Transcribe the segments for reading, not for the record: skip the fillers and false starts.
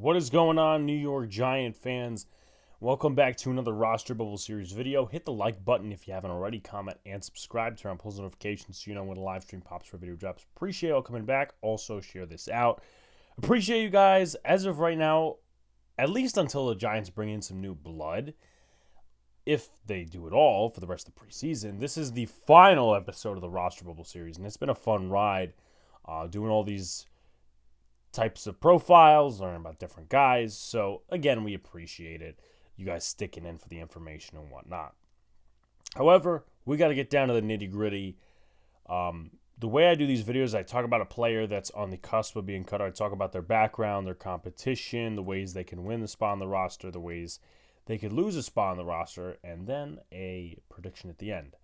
What is going on, New York Giant fans? Welcome back to another Roster Bubble Series video. Hit the like button if you haven't already, comment, and subscribe. Turn on post notifications so you know when a live stream pops for video drops. Appreciate y'all coming back. Also, share this out. Appreciate you guys. As of right now, at least until the Giants bring in some new blood, if they do it all for the rest of the preseason, this is the final episode of the Roster Bubble Series, and it's been a fun ride doing all these types of profiles, learning about different guys. So, again, we appreciate it. You guys sticking in for the information and whatnot. However, we got to get down to the nitty-gritty. The way I do these videos, I talk about a player that's on the cusp of being cut. I talk about their background, their competition, the ways they can win the spot on the roster, the ways they could lose a spot on the roster, and then a prediction at the end.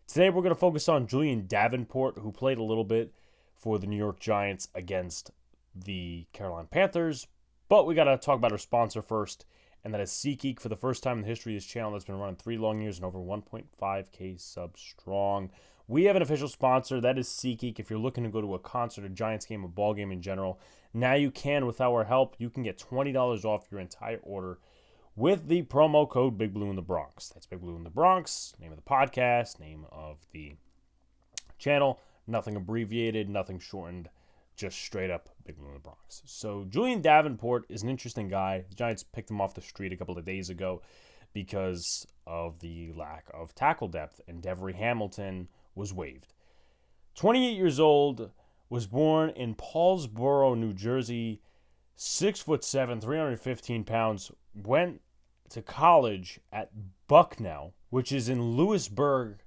Today, we're going to focus on Julie'n Davenport, who played a little bit for the New York Giants against the Carolina Panthers, but we got to talk about our sponsor first, and that is SeatGeek. For the first time in the history of this channel, that's been running 3 long years and over 1.5K subs strong. We have an official sponsor, that is SeatGeek. If you're looking to go to a concert, a Giants game, a ball game in general, now you can. With our help, you can get $20 off your entire order with the promo code Big Blue in the Bronx. That's Big Blue in the Bronx, name of the podcast, name of the channel. Nothing abbreviated, nothing shortened. Just straight up Big Blue in the Bronx. So Julie'n Davenport is an interesting guy. The Giants picked him off the street a couple of days ago because of the lack of tackle depth, and Devery Hamilton was waived. 28 years old, was born in Paulsboro, New Jersey, 6'7", 315 pounds, went to college at Bucknell, which is in Lewisburg,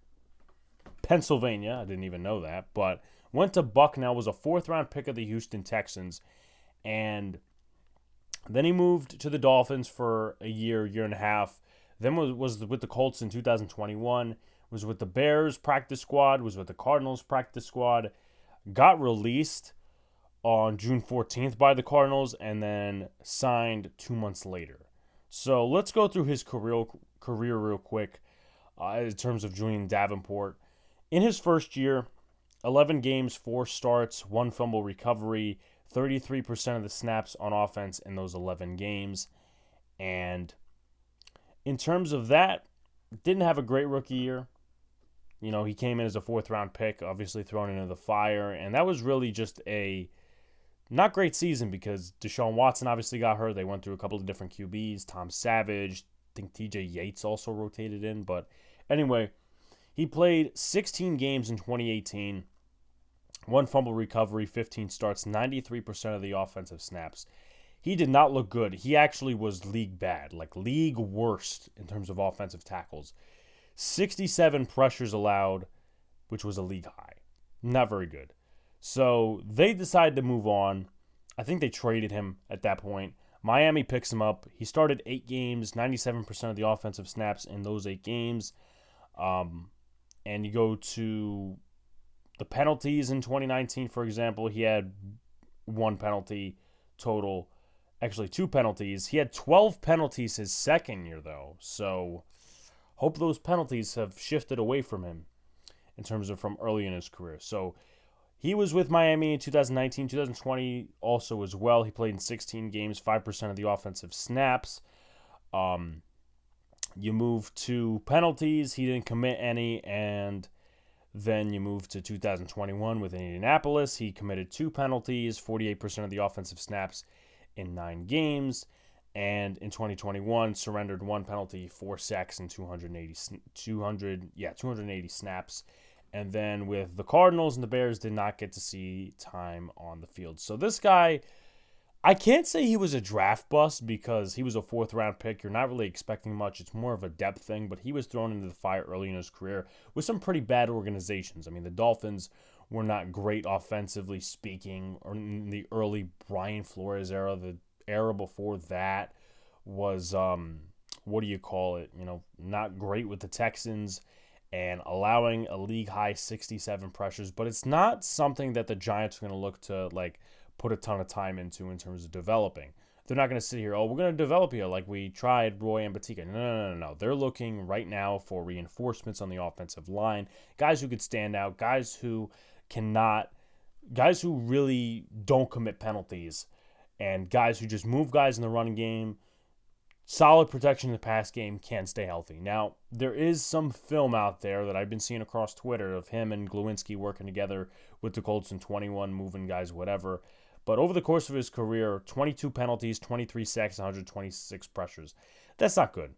Pennsylvania. I didn't even know that, but went to Bucknell, was a 4th-round pick of the Houston Texans, and then he moved to the Dolphins for a year and a half. Then was with the Colts in 2021, was with the Bears practice squad, was with the Cardinals practice squad, got released on June 14th by the Cardinals, and then signed 2 months later. So let's go through his career real quick in terms of Julie'n Davenport. In his first year, 11 games, 4 starts, 1 fumble recovery, 33% of the snaps on offense in those 11 games. And in terms of that, didn't have a great rookie year. You know, he came in as a 4th-round pick, obviously thrown into the fire. And that was really just a not great season because Deshaun Watson obviously got hurt. They went through a couple of different QBs. Tom Savage, I think TJ Yates also rotated in. But anyway, he played 16 games in 2018, 1 fumble recovery, 15 starts, 93% of the offensive snaps. He did not look good. He actually was league bad, like league worst in terms of offensive tackles. 67 pressures allowed, which was a league high. Not very good. So they decided to move on. I think they traded him at that point. Miami picks him up. He started 8 games, 97% of the offensive snaps in those 8 games. And you go to the penalties in 2019, for example, he had 1 penalty total. Actually, 2 penalties. He had 12 penalties his second year, though. So hope those penalties have shifted away from him in terms of from early in his career. So he was with Miami in 2019, 2020 also as well. He played in 16 games, 5% of the offensive snaps. You move to penalties. He didn't commit any, and then you move to 2021 with Indianapolis. He committed 2 penalties, 48% of the offensive snaps in 9 games. And in 2021, surrendered 1 penalty, 4 sacks, and 280 snaps. And then with the Cardinals and the Bears, did not get to see time on the field. So this guy, I can't say he was a draft bust because he was a 4th-round pick. You're not really expecting much. It's more of a depth thing, but he was thrown into the fire early in his career with some pretty bad organizations. I mean, the Dolphins were not great offensively speaking, or in the early Brian Flores era. The era before that was, not great with the Texans and allowing a league-high 67 pressures. But it's not something that the Giants are going to look to, put a ton of time into in terms of developing. They're not going to sit here, we're going to develop you like we tried Roy and Batika. No. They're looking right now for reinforcements on the offensive line, guys who could stand out, guys who really don't commit penalties and guys who just move guys in the running game, solid protection in the pass game, can't stay healthy. Now, there is some film out there that I've been seeing across Twitter of him and Glowinski working together with the Colts in 21, moving guys, whatever. But over the course of his career, 22 penalties, 23 sacks, 126 pressures. That's not good.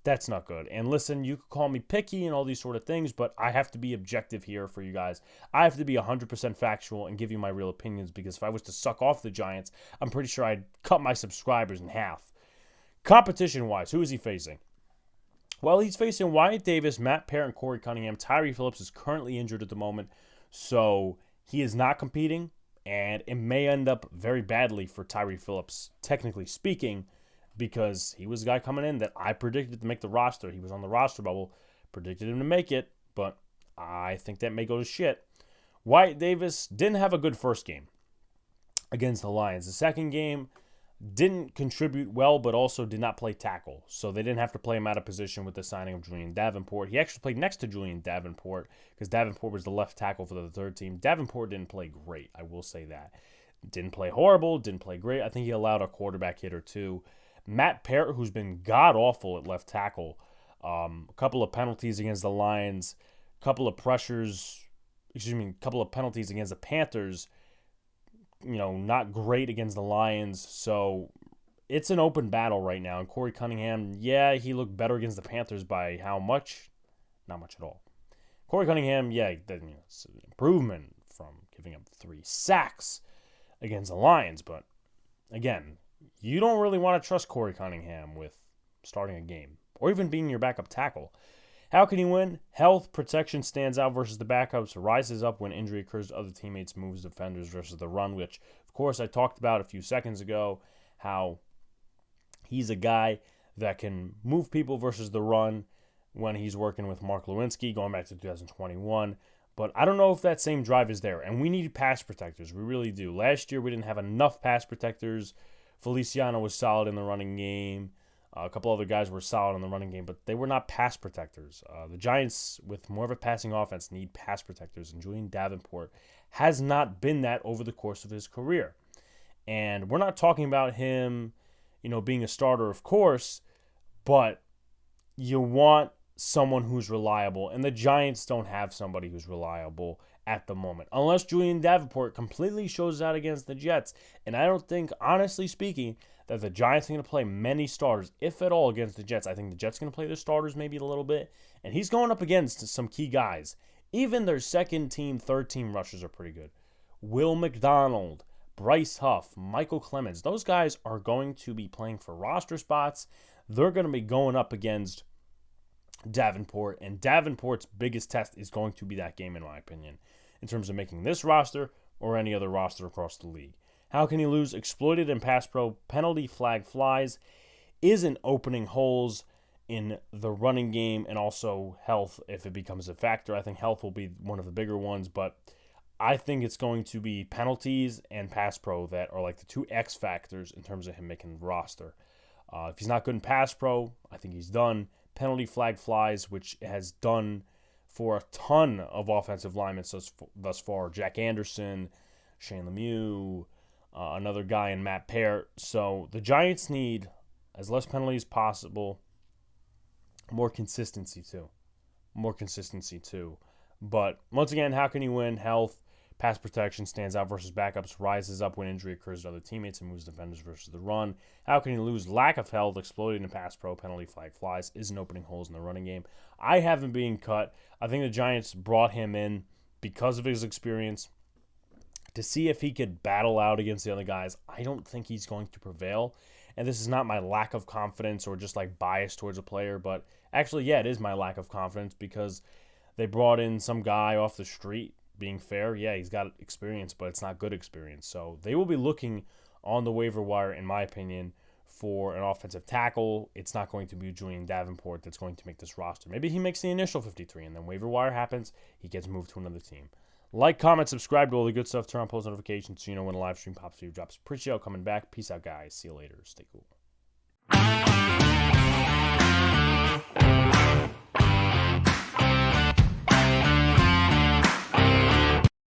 That's not good. And listen, you could call me picky and all these sort of things, but I have to be objective here for you guys. I have to be 100% factual and give you my real opinions, because if I was to suck off the Giants, I'm pretty sure I'd cut my subscribers in half. Competition-wise, who is he facing? Well, he's facing Wyatt Davis, Matt Peart, and Corey Cunningham. Tyree Phillips is currently injured at the moment, so he is not competing, and it may end up very badly for Tyree Phillips, technically speaking, because he was a guy coming in that I predicted to make the roster. He was on the roster bubble, predicted him to make it, but I think that may go to shit. Wyatt Davis didn't have a good first game against the Lions. The second game didn't contribute well, but also did not play tackle. So they didn't have to play him out of position with the signing of Julie'n Davenport. He actually played next to Julie'n Davenport because Davenport was the left tackle for the third team. Davenport didn't play great, I will say that. Didn't play horrible, didn't play great. I think he allowed a quarterback hit or two. Matt Peart, who's been god-awful at left tackle, a couple of penalties against the Lions, a couple of penalties against the Panthers, not great against the Lions. So it's an open battle right now. And Corey Cunningham, yeah, he looked better against the Panthers by how much? Not much at all. Corey Cunningham, yeah, it's an improvement from giving up 3 sacks against the Lions. But again, you don't really want to trust Corey Cunningham with starting a game or even being your backup tackle. How can he win? Health, protection stands out versus the backups, rises up when injury occurs to other teammates, moves defenders versus the run, which, of course, I talked about a few seconds ago, how he's a guy that can move people versus the run when he's working with Mark Lewinsky, going back to 2021. But I don't know if that same drive is there, and we need pass protectors. We really do. Last year, we didn't have enough pass protectors. Feliciano was solid in the running game. A couple other guys were solid in the running game, but they were not pass protectors. The Giants, with more of a passing offense, need pass protectors, and Julie'n Davenport has not been that over the course of his career. And we're not talking about him, being a starter, of course, but you want someone who's reliable, and the Giants don't have somebody who's reliable at the moment, unless Julie'n Davenport completely shows out against the Jets. And I don't think, honestly speaking, that the Giants are going to play many starters, if at all, against the Jets. I think the Jets are going to play their starters maybe a little bit, and he's going up against some key guys. Even their second team, third team rushers are pretty good. Will McDonald, Bryce Huff, Michael Clemens, those guys are going to be playing for roster spots. They're going to be going up against Davenport, and Davenport's biggest test is going to be that game, in my opinion, in terms of making this roster or any other roster across the league. How can he lose? Exploited in pass pro, penalty flag flies, isn't opening holes in the running game, and also health if it becomes a factor. I think health will be one of the bigger ones, but I think it's going to be penalties and pass pro that are like the 2 X factors in terms of him making the roster. If he's not good in pass pro, I think he's done. Penalty flag flies, which has done for a ton of offensive linemen thus far. Jack Anderson, Shane Lemieux, another guy in Matt Peart. So the Giants need as less penalties as possible. More consistency too. But once again, how can you win? Health, pass protection stands out versus backups, rises up when injury occurs to other teammates, and moves defenders versus the run. How can you lose? Lack of health, exploited in pass pro, penalty flag flies, isn't opening holes in the running game. I have him being cut. I think the Giants brought him in because of his experience to see if he could battle out against the other guys. I don't think he's going to prevail. And this is not my lack of confidence or just like bias towards a player, but actually, yeah, it is my lack of confidence because they brought in some guy off the street. Being fair, yeah, he's got experience, but it's not good experience. So they will be looking on the waiver wire, in my opinion, for an offensive tackle. It's not going to be Julie'n Davenport that's going to make this roster. Maybe he makes the initial 53, and then waiver wire happens. He gets moved to another team. Like, comment, subscribe to all the good stuff. Turn on post notifications so you know when a live stream pops, video drops. Appreciate y'all coming back. Peace out, guys. See you later. Stay cool.